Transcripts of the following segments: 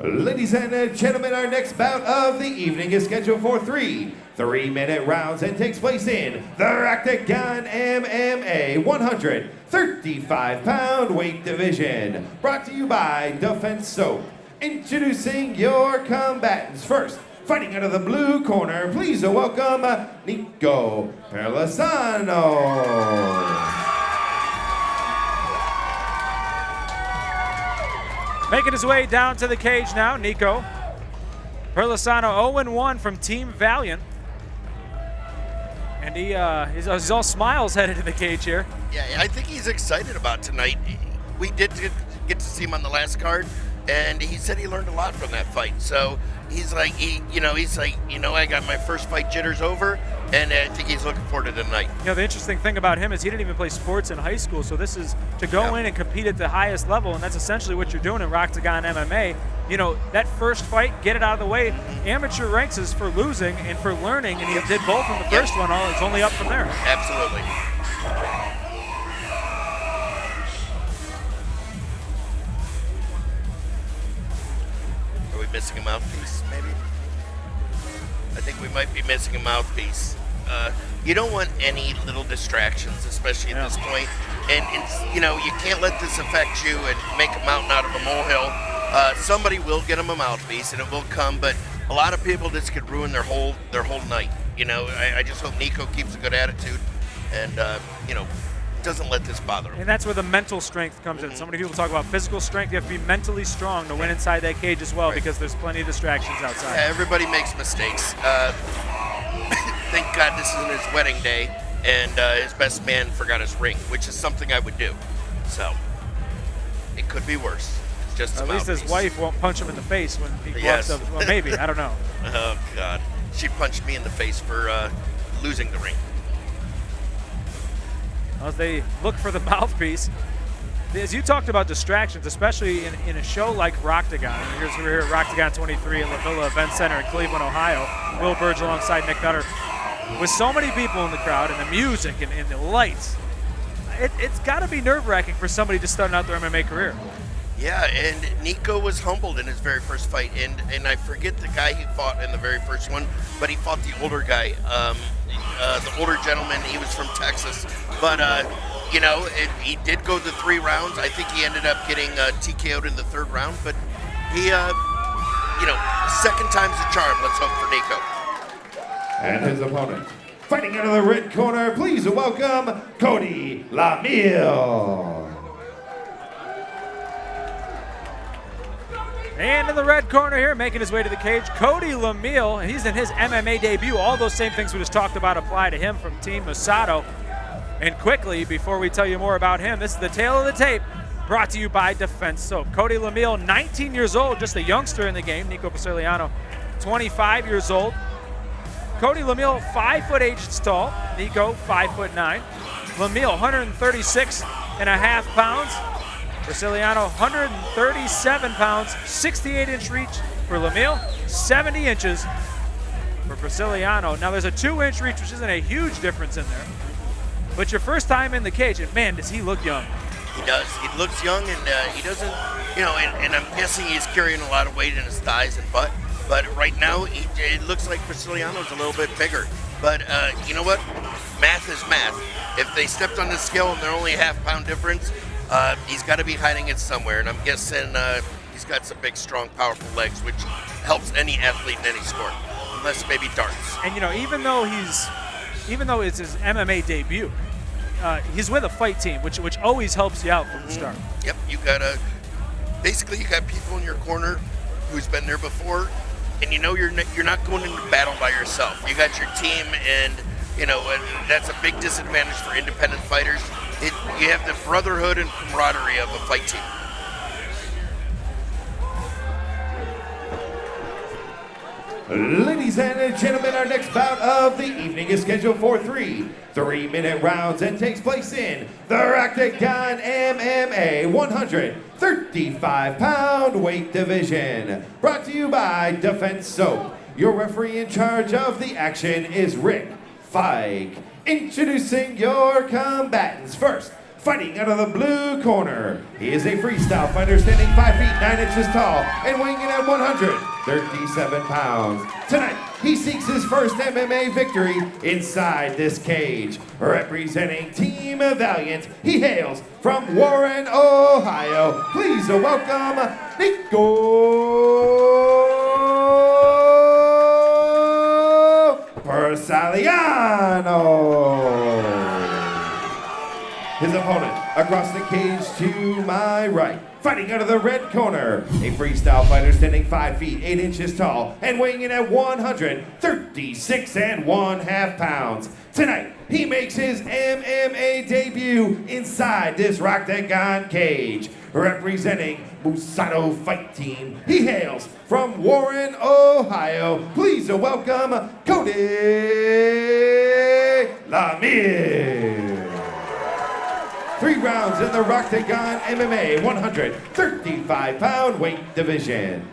Ladies and gentlemen, our next bout of the evening is scheduled for three 3-minute rounds and takes place in the Rocktagon MMA 135-pound weight division. Brought to you by Defense Soap. Introducing your combatants. First, fighting out of the blue corner, please welcome Nico Persaliano. Making his way down to the cage now, Nico Persaliano, 0-1 from Team Valiant. And he's all smiles headed to the cage here. Yeah, I think he's excited about tonight. We did get to see him on the last card, and he said he learned a lot from that fight. So he's like, I got my first fight jitters over, and I think he's looking forward to tonight. You know, the interesting thing about him is he didn't even play sports in high school, so this is to go in and compete at the highest level, and that's essentially what you're doing in Rocktagon MMA. You know, that first fight, get it out of the way. Amateur ranks is for losing and for learning, and he did both in the first one. It's only up from there. Absolutely. Are we missing a mouthpiece, maybe? I think we might be missing a mouthpiece. You don't want any little distractions, especially at this point. And it's, you can't let this affect you and make a mountain out of a molehill. Somebody will get them a mouthpiece, and it will come. But a lot of people, this could ruin their whole night. I just hope Nico keeps a good attitude, and doesn't let this bother him. And that's where the mental strength comes in. So many people talk about physical strength. You have to be mentally strong to win inside that cage as well, because there's plenty of distractions outside. Yeah, everybody makes mistakes. Thank God this isn't his wedding day, and his best man forgot his ring, which is something I would do. So it could be worse. It's just at least his wife won't punch him in the face when he walks up. Well, maybe. I don't know. Oh, God. She punched me in the face for losing the ring. As they look for the mouthpiece, as you talked about distractions, especially in a show like Rocktagon. We're here at Rocktagon 23 at La Villa Event Center in Cleveland, Ohio. Will Burge alongside Nick Nutter. With so many people in the crowd and the music and the lights, it's got to be nerve-wracking for somebody just starting out their MMA career. Yeah, and Nico was humbled in his very first fight, and I forget the guy he fought in the very first one, but he fought the older guy, the older gentleman. He was from Texas, but he did go the 3 rounds. I think he ended up getting TKO'd in the 3rd round, but he, second time's a charm. Let's hope for Nico. And his opponent, fighting out of the red corner, please welcome Cody Lamielle. And in the red corner here, making his way to the cage, Cody Lamielle, and he's in his MMA debut. All those same things we just talked about apply to him from Team Musado. And quickly, before we tell you more about him, this is the tail of the tape, brought to you by Defense Soap. Cody Lamielle, 19 years old, just a youngster in the game. Nico Persaliano, 25 years old. Cody Lamielle, 5'8" tall. Nico, 5'9". Lamielle, 136.5 pounds. Persaliano, 137 pounds, 68-inch reach for Lamielle, 70 inches for Persaliano. Now there's a 2-inch reach, which isn't a huge difference in there. But your first time in the cage, and man, does he look young. He does. He looks young, and he doesn't, and I'm guessing he's carrying a lot of weight in his thighs and butt. But right now, it looks like Persaliano's a little bit bigger. But you know what? Math is math. If they stepped on the scale and they're only a half-pound difference, he's got to be hiding it somewhere. And I'm guessing he's got some big, strong, powerful legs, which helps any athlete in any sport, unless maybe darts. And even though it's his MMA debut, he's with a fight team, which always helps you out from the start. Yep, you got people in your corner who's been there before, and you're not going into battle by yourself. You got your team, and that's a big disadvantage for independent fighters. You have the brotherhood and camaraderie of a fight team. Ladies and gentlemen, our next bout of the evening is scheduled for 3-minute rounds and takes place in the Rocktagon MMA 135-pound weight division. Brought to you by Defense Soap. Your referee in charge of the action is Rick Feig. Introducing your combatants. First, Fighting out of the blue corner, he is a freestyle fighter standing 5 feet 9 inches tall and weighing in at 137 pounds. Tonight, he seeks his first MMA victory inside this cage. Representing Team Valiant, he hails from Warren, Ohio. Please welcome Nico Persaliano. His opponent across the cage to my right. Fighting out of the red corner, a freestyle fighter standing 5 feet 8 inches tall and weighing in at 136.5 pounds. Tonight, he makes his MMA debut inside this Rocktagon cage. Representing Musado Fight Team, he hails from Warren, Ohio. Please welcome Cody Lamielle. 3 rounds in the Rocktagon MMA 135-pound weight division.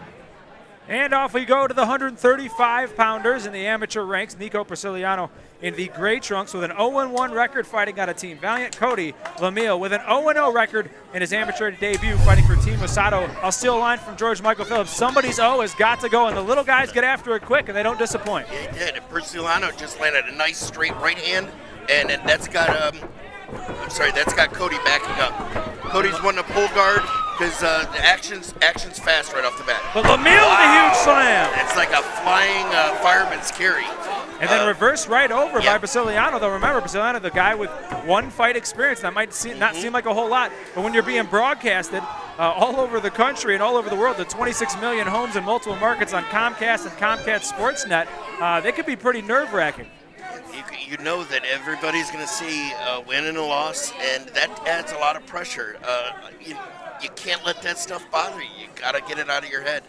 And off we go to the 135-pounders in the amateur ranks. Nico Persaliano in the gray trunks with an 0-1 record fighting out of Team Valiant. Cody Lamielle with an 0-0 record in his amateur debut fighting for Team Musado. I'll steal a line from George Michael Phillips. Somebody's O has got to go, and the little guys get after it quick, and they don't disappoint. Yeah, he did. And Persaliano just landed a nice straight right hand, and that's got that's got Cody backing up. Cody's wanting to pull guard because the action's fast right off the bat. But Lamielle with a huge slam. It's like a flying fireman's carry. And then reversed right over by Persaliano. Though remember, Persaliano, the guy with 1 fight experience, that might not seem like a whole lot, but when you're being broadcasted all over the country and all over the world, the 26 million homes in multiple markets on Comcast and Comcast Sportsnet, they could be pretty nerve-wracking. You know that everybody's going to see a win and a loss, and that adds a lot of pressure. You can't let that stuff bother you. You got to get it out of your head.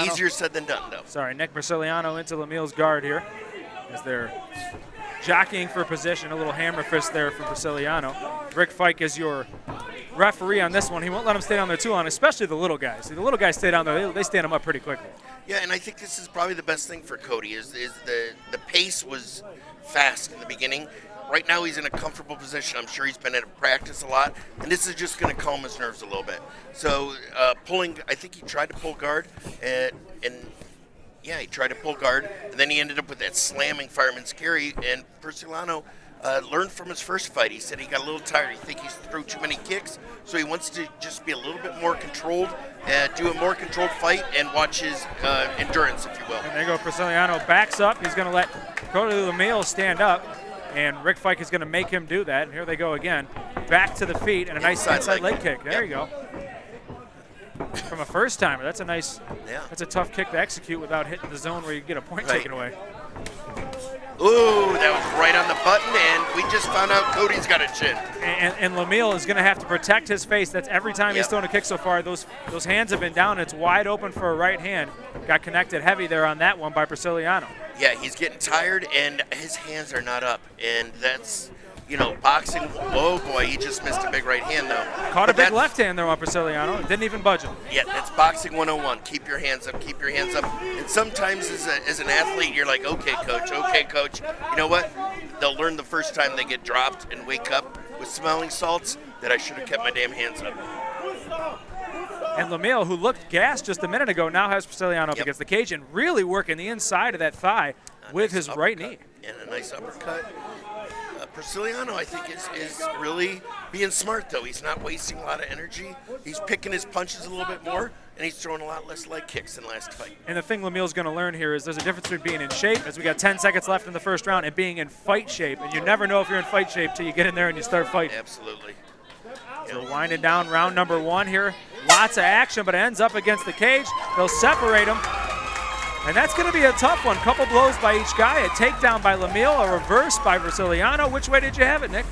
Easier said than done, though. Sorry, Nick Persaliano into Lamielle's guard here as they're jockeying for position. A little hammer fist there from Persaliano. Rick Fike is your referee on this one. He won't let them stay down there too long, especially the little guys. See, the little guys stay down there. They stand them up pretty quickly. Yeah, and I think this is probably the best thing for Cody is the pace was fast in the beginning. Right now he's in a comfortable position. I'm sure he's been at practice a lot, and this is just going to calm his nerves a little bit. So pulling, I think he tried to pull guard, and he tried to pull guard, and then he ended up with that slamming fireman's carry, and Persaliano learned from his first fight. He said he got a little tired. He thinks he threw too many kicks, so he wants to just be a little bit more controlled, do a more controlled fight, and watch his endurance, if you will. And there you go. Persaliano backs up. He's going to let Cody Lamielle stand up, and Rick Fike is going to make him do that. And here they go again. Back to the feet, and a nice inside leg kick. There you go. From a first timer. That's a nice, that's a tough kick to execute without hitting the zone where you get a point taken away. Ooh, that was right on the button, and we just found out Cody's got a chin. And Lamielle is going to have to protect his face. That's every time he's thrown a kick so far. Those hands have been down. It's wide open for a right hand. Got connected heavy there on that one by Persaliano. Yeah, he's getting tired, and his hands are not up, and that's, boxing. Oh boy, he just missed a big right hand though. Caught a big left hand there on Persaliano. Didn't even budge him. Yeah, that's boxing 101. Keep your hands up. Keep your hands up. And sometimes as an athlete, you're like, okay, coach. You know what? They'll learn the first time they get dropped and wake up with smelling salts that I should have kept my damn hands up. And Lamielle, who looked gassed just a minute ago, now has Persaliano up against the cage and really working the inside of that thigh with his right knee. And a nice uppercut. Persaliano, I think, is really being smart, though. He's not wasting a lot of energy. He's picking his punches a little bit more, and he's throwing a lot less leg kicks than last fight. And the thing Lamielle's going to learn here is there's a difference between being in shape, as we got 10 seconds left in the first round, and being in fight shape. And you never know if you're in fight shape till you get in there and you start fighting. Absolutely. So we're winding down round number 1 here. Lots of action, but it ends up against the cage. They'll separate them. And that's going to be a tough one. Couple blows by each guy. A takedown by Lamielle, a reverse by Persaliano. Which way did you have it, Nick?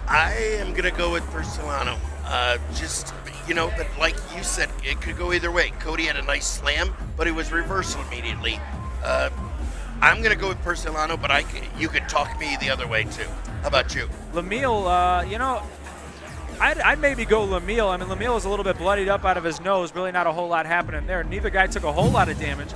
I am going to go with Persaliano. But like you said, it could go either way. Cody had a nice slam, but it was reversal immediately. I'm going to go with Persaliano, but you could talk me the other way, too. How about you? Lamielle, I'd maybe go Lamielle. I mean, Lamielle is a little bit bloodied up out of his nose. Really not a whole lot happening there. Neither guy took a whole lot of damage.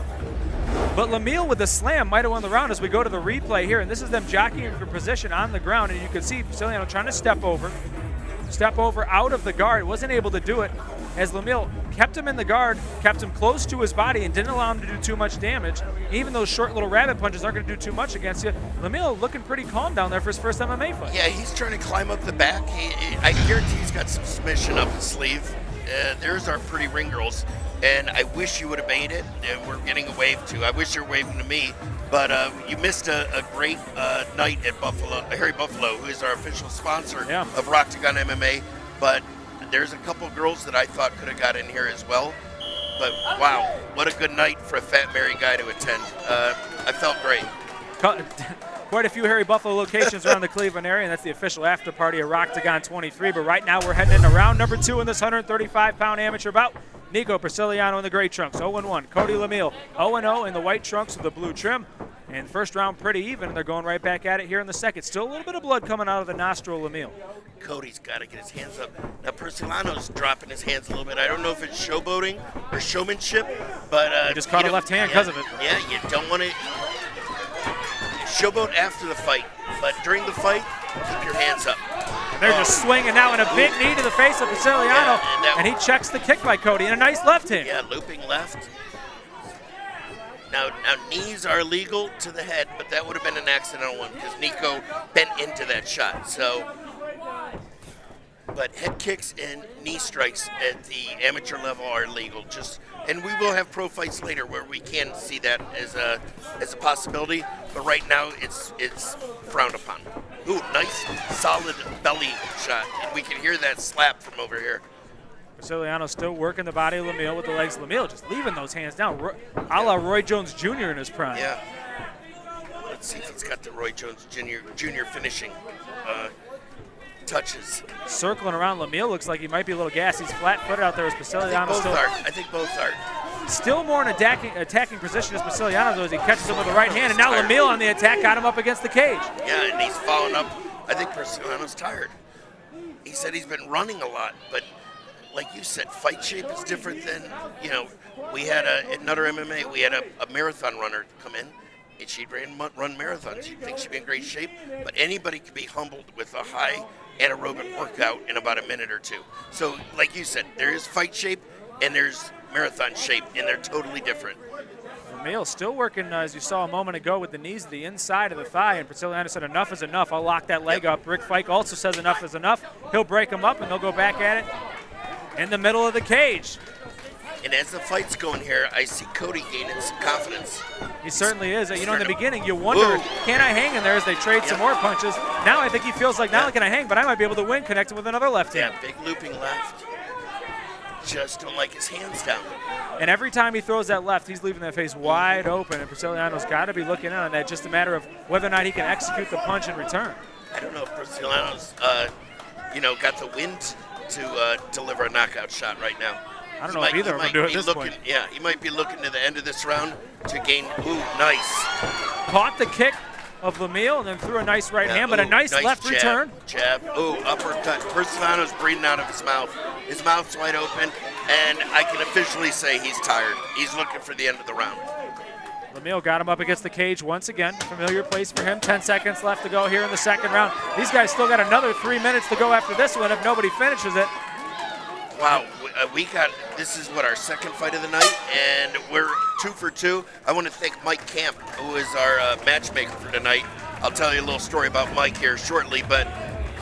But Lamielle with the slam might have won the round as we go to the replay here. And this is them jockeying for position on the ground. And you can see Persaliano trying to step over. step over out of the guard. Wasn't able to do it as Lamielle kept him in the guard, kept him close to his body, and didn't allow him to do too much damage. Even those short little rabbit punches aren't going to do too much against you. Lamielle looking pretty calm down there for his first MMA fight. Yeah, he's trying to climb up the back. I guarantee he's got some submission up his sleeve. There's our pretty ring girls, and I wish you would have made it. And we're getting a wave too. I wish you were waving to me, but you missed a great night at Buffalo. Harry Buffalo, who is our official sponsor of Rocktagon MMA, but there's a couple girls that I thought could have got in here as well. But wow, what a good night for a fat married guy to attend. I felt great. Quite a few Harry Buffalo locations around the Cleveland area, and that's the official after party of Rocktagon 23. But right now we're heading into round number 2 in this 135-pound amateur bout. Nico Persaliano in the gray trunks, 0-1. Cody Lamielle, 0-0 in the white trunks with the blue trim. And first round pretty even, and they're going right back at it here in the second. Still a little bit of blood coming out of the nostril of Lamielle. Cody's got to get his hands up. Now, Persaliano's dropping his hands a little bit. I don't know if it's showboating or showmanship, but he just caught a left hand because of it. Yeah, you don't want to showboat after the fight, but during the fight, keep your hands up. And they're just swinging now, and a big knee to the face of Persaliano, and he checks the kick by Cody, and a nice left hand. Yeah, looping left. Now, knees are legal to the head, but that would have been an accidental one because Nico bent into that shot. So, but head kicks and knee strikes at the amateur level are legal. And we will have pro fights later where we can see that as a possibility. But right now, it's frowned upon. Ooh, nice, solid belly shot, and we can hear that slap from over here. Persaliano still working the body of Lamielle with the legs. Lamielle just leaving those hands down, a la Roy Jones Jr. in his prime. Yeah. Let's see if he's got the Roy Jones Jr. finishing touches. Circling around Lamielle, looks like he might be a little gassy. He's flat-footed out there as Persaliano I think both are. Still more in attacking position as Persaliano as he catches him with the right hand, and now Lamielle on the attack got him up against the cage. Yeah, and he's following up. I think Persaliano's tired. He said he's been running a lot, but like you said, fight shape is different than, we had another MMA, we had a marathon runner come in, and she'd run marathons. You'd think she'd be in great shape, but anybody could be humbled with a high anaerobic workout in about a minute or two. So, like you said, there is fight shape and there's marathon shape, and they're totally different. Lamielle still working, as you saw a moment ago, with the knees to the inside of the thigh, and Persaliano said enough is enough. I'll lock that leg up. Rick Fike also says enough is enough. He'll break him up, and they'll go back at it in the middle of the cage. And as the fight's going here, I see Cody gaining some confidence. He certainly is. In the beginning, you wonder, can I hang in there as they trade some more punches? Now I think he feels like, not only can I hang, but I might be able to win connecting with another left hand. Yeah, big looping left. Just don't like his hands down. And every time he throws that left, he's leaving that face wide open, and Persaliano's got to be looking in on that. Just a matter of whether or not he can execute the punch in return. I don't know if Persaliano's, got the wind to deliver a knockout shot right now. I don't know if either of them do at this point. Yeah, he might be looking to the end of this round to gain. Ooh, nice. Caught the kick of Lamielle and then threw a nice right hand, but a nice left jab, return. Jab. Ooh, uppercut. Persaliano's breathing out of his mouth. His mouth's wide open, and I can officially say he's tired. He's looking for the end of the round. Lamielle got him up against the cage once again. Familiar place for him. 10 seconds left to go here in the second round. These guys still got another 3 minutes to go after this one if nobody finishes it. Wow, this is our second fight of the night, and we're 2 for 2. I want to thank Mike Camp, who is our matchmaker for tonight. I'll tell you a little story about Mike here shortly, but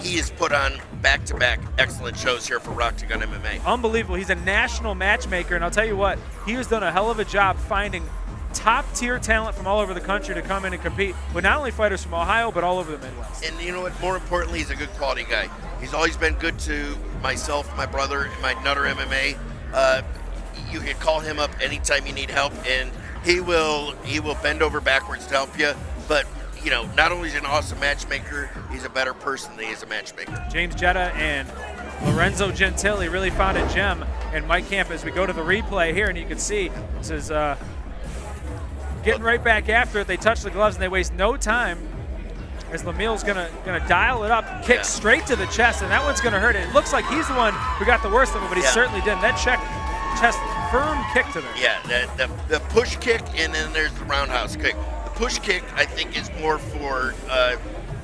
he has put on back-to-back excellent shows here for Rocktagon MMA. Unbelievable. He's a national matchmaker, and I'll tell you what, he has done a hell of a job finding top-tier talent from all over the country to come in and compete with not only fighters from Ohio, but all over the Midwest. And you know what? More importantly, he's a good quality guy. He's always been good to myself, my brother, and my Nutter MMA. You can call him up anytime you need help, and he will bend over backwards to help you. But not only is he an awesome matchmaker, he's a better person than he is a matchmaker. James Jetta and Lorenzo Gentili really found a gem in Mike Camp as we go to the replay here, and you can see this is getting right back after it. They touch the gloves and they waste no time as Lamielle's gonna dial it up, kick straight to the chest, and that one's gonna hurt it. It looks like he's the one who got the worst of it, but he certainly didn't. That chest firm kick to there. Yeah, the push kick, and then there's the roundhouse kick. The push kick, I think, is more for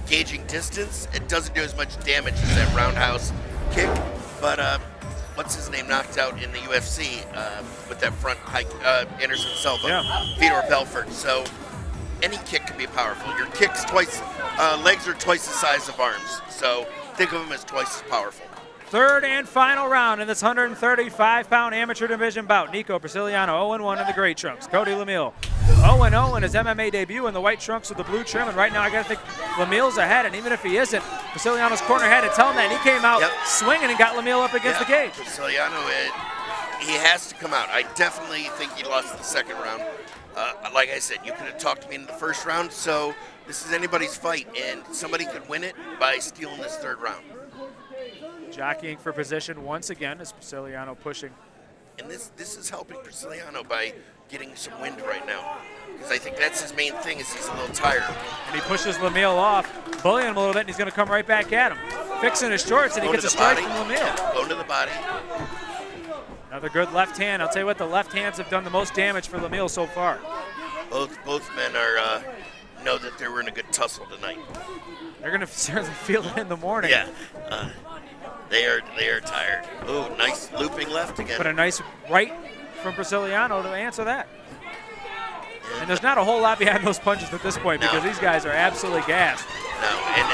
gauging distance. It doesn't do as much damage as that roundhouse. kick, but what's his name knocked out in the UFC with that front high, Anderson Silva, Fedor Belfort. So any kick can be powerful. Your kicks legs are twice the size of arms. So think of them as twice as powerful. Third and final round in this 135-pound amateur division bout. Nico Persaliano 0-1 in the gray trunks. Cody Lamielle 0-0 in his MMA debut in the white trunks with the blue trim. And right now I got to think Lamielle's ahead. And even if he isn't, Persaliano's corner had to tell him that. And he came out swinging and got Lamielle up against the cage. Persaliano, he has to come out. I definitely think he lost the second round. Like I said, you could have talked to me in the first round. So this is anybody's fight. And somebody could win it by stealing this third round. Jockeying for position once again as Persaliano pushing. And this is helping Persaliano by getting some wind right now. Because I think that's his main thing is he's a little tired. And he pushes Lamielle off, bullying him a little bit, and he's going to come right back at him. Fixing his shorts, and he gets a strike from Lamielle. Yeah, going to the body. Another good left hand. I'll tell you what, the left hands have done the most damage for Lamielle so far. Both men are know that they were in a good tussle tonight. They're going to certainly feel it in the morning. Yeah. They are tired. Oh, nice looping left again. But a nice right from Persaliano to answer that. And there's not a whole lot behind those punches at this point because these guys are absolutely gassed. No, and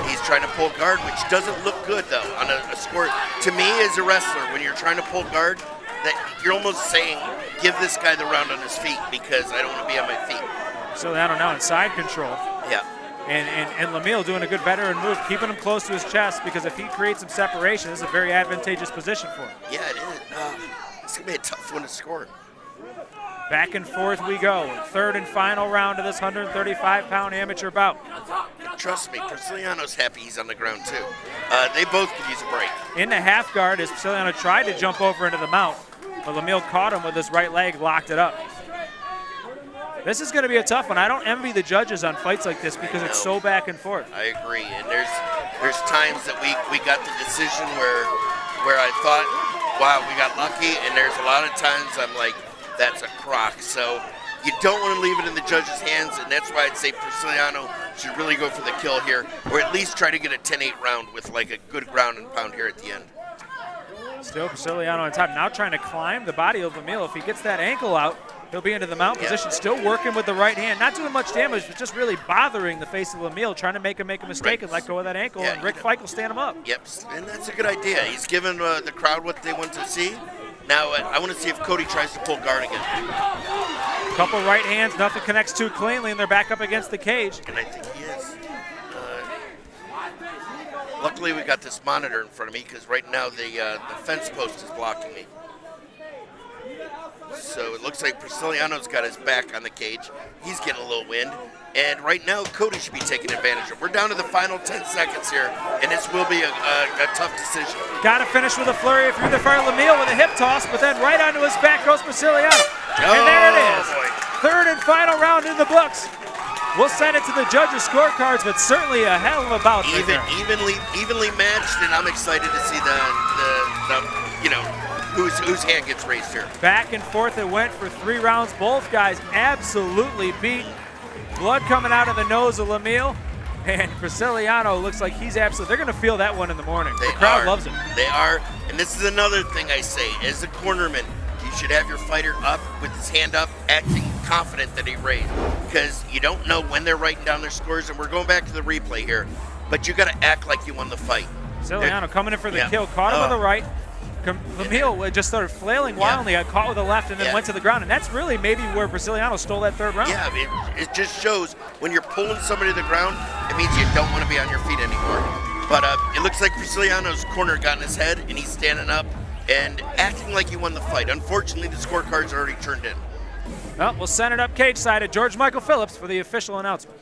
he's trying to pull guard, which doesn't look good though on a score. To me, as a wrestler, when you're trying to pull guard, that you're almost saying, give this guy the round on his feet because I don't want to be on my feet. Persaliano now in side control. Yeah. And Lamielle doing a good veteran move, keeping him close to his chest because if he creates some separation, this is a very advantageous position for him. Yeah, it is. It's going to be a tough one to score. Back and forth we go. Third and final round of this 135-pound amateur bout. Trust me, Persaliano's happy he's on the ground too. They both could use a break. In the half guard as Persaliano tried to jump over into the mount, but Lamielle caught him with his right leg, locked it up. This is going to be a tough one. I don't envy the judges on fights like this because it's so back and forth. I agree, and there's times that we got the decision where I thought, wow, we got lucky, and there's a lot of times I'm like, that's a crock. So you don't want to leave it in the judges' hands, and that's why I'd say Persaliano should really go for the kill here, or at least try to get a 10-8 round with like a good ground and pound here at the end. Still Persaliano on top, now trying to climb the body of Lamielle. If he gets that ankle out, he'll be into the mount position, still working with the right hand. Not doing much damage, but just really bothering the face of Lamielle, trying to make him make a mistake and let go of that ankle, and Rick Fike will stand him up. Yep, and that's a good idea. He's given the crowd what they want to see. Now, I want to see if Cody tries to pull guard again. Couple right hands, nothing connects too cleanly, and they're back up against the cage. And I think he is. Luckily, we got this monitor in front of me because right now the fence post is blocking me. So it looks like Persaliano's got his back on the cage. He's getting a little wind. And right now, Cody should be taking advantage of it. We're down to the final 10 seconds here, and this will be a tough decision. Got to finish with a flurry if you're either fire Lamielle with a hip toss, but then right onto his back goes Persaliano. And there it is. Third and final round in the books. We'll send it to the judges' scorecards, but certainly a hell of a bout. Evenly matched, and I'm excited to see whose hand gets raised here. Back and forth it went for 3 rounds. Both guys absolutely beaten. Blood coming out of the nose of Lamielle. And Persaliano looks like he's absolutely, they're going to feel that one in the morning. The crowd loves it. They are. And this is another thing I say. As a cornerman, you should have your fighter up with his hand up, acting confident that he raised. Because you don't know when they're writing down their scores. And we're going back to the replay here. But you got to act like you won the fight. Persaliano coming in for the kill. Caught him on the right. Lamielle just started flailing wildly, got caught with the left, and then went to the ground. And that's really maybe where Persaliano stole that third round. Yeah, it just shows when you're pulling somebody to the ground, it means you don't want to be on your feet anymore. But it looks like Persaliano's corner got in his head, and he's standing up and acting like he won the fight. Unfortunately, the scorecards are already turned in. Well, we'll send it up cage side to George Michael Phillips for the official announcement.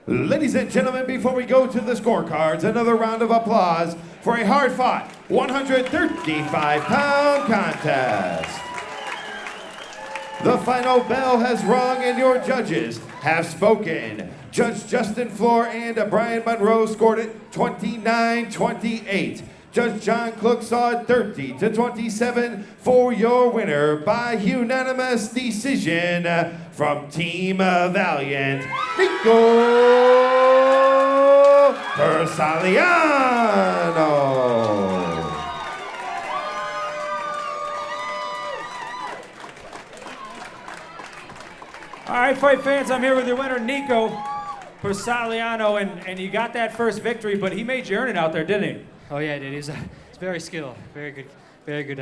Ladies and gentlemen, before we go to the scorecards, another round of applause for a hard-fought 135-pound contest. The final bell has rung and your judges have spoken. Judge Justin Floor and Brian Monroe scored it 29-28. Judge John Cook saw it 30-27 for your winner by unanimous decision from Team Valiant, Nico Persaliano. All right, fight fans, I'm here with your winner, Nico Persaliano, and you got that first victory, but he made you earn it out there, didn't he? Oh yeah, dude. He's very skilled, very good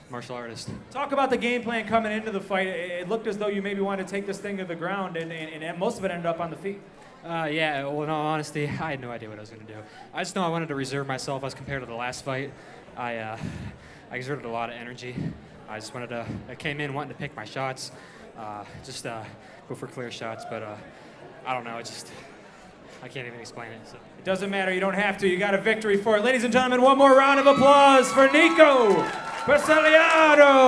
martial artist. Talk about the game plan coming into the fight. It looked as though you maybe wanted to take this thing to the ground, and most of it ended up on the feet. Yeah, well, in all honesty, I had no idea what I was going to do. I just know I wanted to reserve myself as compared to the last fight. I exerted a lot of energy. I came in wanting to pick my shots, go for clear shots, but I don't know, I can't even explain it. So. It doesn't matter, you don't have to. You got a victory for it. Ladies and gentlemen, one more round of applause for Nico Persaliano.